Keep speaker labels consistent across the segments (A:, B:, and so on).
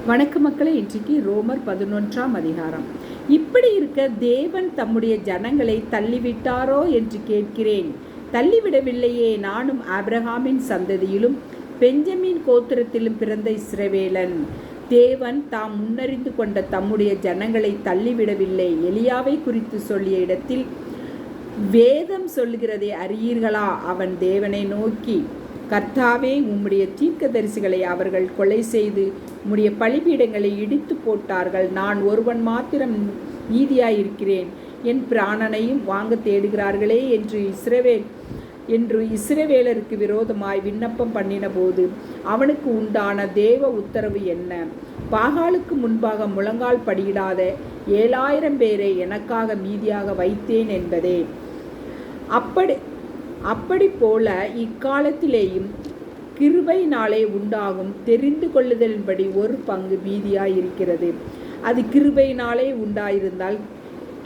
A: வணக்க மக்களே, இன்றைக்கு ரோமர் 11ஆம் அதிகாரம். இப்படி இருக்க தேவன் தம்முடைய ஜனங்களை தள்ளிவிட்டாரோ என்று கேட்கிறேன். தள்ளிவிடவில்லையே. நானும் ஆபிரகாமின் சந்ததியிலும் பெஞ்சமின் கோத்திரத்திலும் பிறந்த இஸ்ரவேலன். தேவன் தாம் முன்னறிந்து கொண்ட தம்முடைய ஜனங்களை தள்ளிவிடவில்லை. எலியாவை குறித்து சொல்லிய இடத்தில் வேதம் சொல்லுகிறதை அறியீர்களா? அவன் தேவனை நோக்கி, கர்த்தாவே, உம்முடைய தீர்க்கதரிசிகளை அவர்கள் கொலை செய்து உம்முடைய பலிபீடங்களை இடித்து போட்டார்கள். நான் ஒருவன் மாத்திரம் நீதியாயிருக்கிறேன். என் பிராணனையும் வாங்க தேடுகிறார்களே என்று இஸ்ரவேலருக்கு விரோதமாய் விண்ணப்பம் பண்ணின போது அவனுக்கு உண்டான தேவ உத்தரவு என்ன? பாகாலுக்கு முன்பாக முழங்கால் படியிடாத 7000 பேரை எனக்காக மீதியாக வைத்தேன் என்பதே. அப்படி போல இக்காலத்திலேயும் கிருபையினாலே உண்டாகும் தெரிந்து கொள்ளுதலின்படி ஒரு பங்கு மீதியாயிருக்கிறது. அது கிருபையினாலே உண்டாயிருந்தால்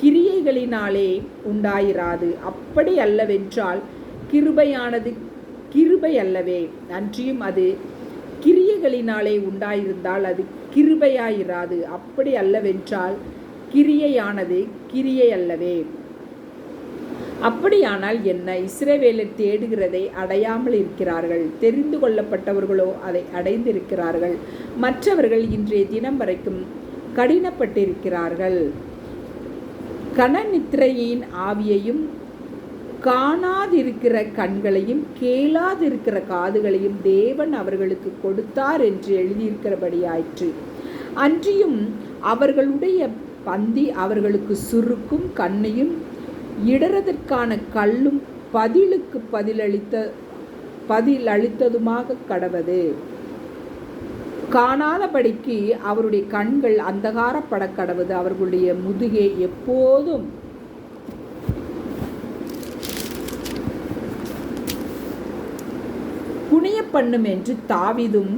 A: கிரியைகளினாலே உண்டாயிராது. அப்படி அல்லவென்றால் கிருபையானது கிருபை அல்லவே. அன்றியும் அது கிரியைகளினாலே உண்டாயிருந்தால் அது கிருபையாயிராது. அப்படி அல்லவென்றால் கிரியையானது கிரியை அல்லவே. அப்படியானால் என்ன? இஸ்ரவேலர் தேடுகிறதை அடையாமல் இருக்கிறார்கள். தெரிந்து கொள்ளப்பட்டவர்களோ அதை அடைந்திருக்கிறார்கள். மற்றவர்கள் இன்றைய தினம் வரைக்கும் கடினப்பட்டிருக்கிறார்கள். கனநித்திரையின் ஆவியையும் காணாதிருக்கிற கண்களையும் கேளாதிருக்கிற காதுகளையும் தேவன் அவர்களுக்கு கொடுத்தார் என்று எழுதியிருக்கிறபடியாயிற்று. அன்றியும் அவர்களுடைய பந்தி அவர்களுக்கு சுருக்கும் கண்ணையும் இடறதற்கான கல்லும் பதிலுக்கு பதிலளித்ததுமாக கடவது. காணாதபடிக்கு அவருடைய கண்கள் அந்தகாரப்பட கடவது. அவர்களுடைய முதுகே எப்போதும் குனிய பண்ணும் என்று தாவீதும்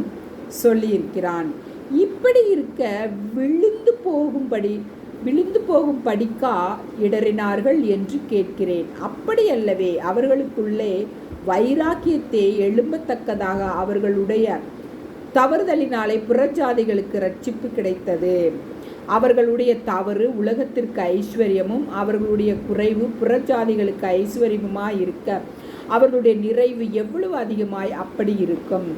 A: சொல்லியிருக்கிறான். இப்படி இருக்க விழுந்து போகும் படிக்கா இடறினார்கள் என்று கேட்கிறேன். அப்படி அல்லவே. அவர்களுக்குள்ளே வைராக்கியத்தை எழும்பத்தக்கதாக அவர்களுடைய தவறுதலினாலே புறஜாதிகளுக்கு ரட்சிப்பு கிடைத்தது. அவர்களுடைய தவறு உலகத்திற்கு ஐஸ்வர்யமும் அவர்களுடைய குறைவு புறஜாதிகளுக்கு ஐஸ்வர்யமுமாயிருக்க அவர்களுடைய நிறைவு எவ்வளவு அதிகமாய் அப்படி இருக்கும்.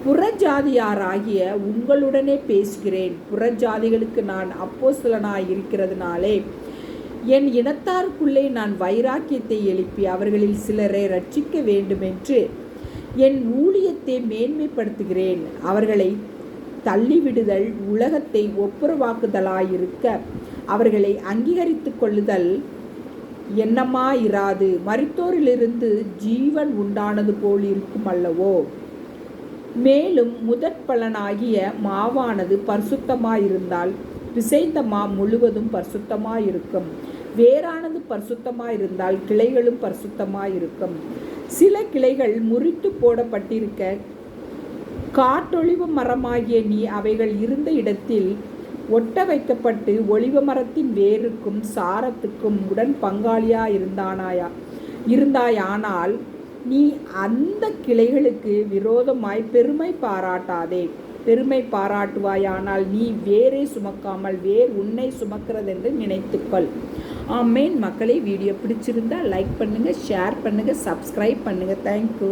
A: புறஜாதியாராகிய உங்களுடனே பேசுகிறேன். புறஜாதிகளுக்கு நான் அப்போஸ்தலனாய் இருக்கிறதுனாலே என் இனத்தாருக்குள்ளே நான் வைராக்கியத்தை எழுப்பி அவர்களில் சிலரை ரட்சிக்க வேண்டுமென்று என் ஊழியத்தை மேன்மைப்படுத்துகிறேன். அவர்களை தள்ளிவிடுதல் உலகத்தை ஒப்புரவாக்குதலாயிருக்க அவர்களை அங்கீகரித்து கொள்ளுதல் எண்ணமாயிராது. மரித்தோரிலிருந்து ஜீவன் உண்டானது போல் இருக்கும் அல்லவோ? மேலும் முதற் பலனாகிய மாவானது பரிசுத்தமாயிருந்தால் பிசைந்த மா முழுவதும் பரிசுத்தமாயிருக்கும். வேறானது பரிசுத்தமாயிருந்தால் கிளைகளும் பரிசுத்தமாயிருக்கும். சில கிளைகள் முறித்து போடப்பட்டிருக்க காட்டொளிவ மரமாகிய நீ அவைகள் இருந்த இடத்தில் ஒட்ட வைக்கப்பட்டு ஒளிவ மரத்தின் வேருக்கும் சாரத்துக்கும் உடன் இருந்தாயானால் நீ அந்த கிளைகளுக்கு விரோதமாய் பெருமை பாராட்டாதே. பெருமை பாராட்டுவாயானால் நீ வேரை சுமக்காமல் வேர் உன்னை சுமக்கிறதென்று நினைத்துக்கொள். ஆமேன். மக்களை, வீடியோ பிடிச்சிருந்தா லைக் பண்ணுங்கள், ஷேர் பண்ணுங்கள், சப்ஸ்கிரைப் பண்ணுங்கள். தேங்க்யூ.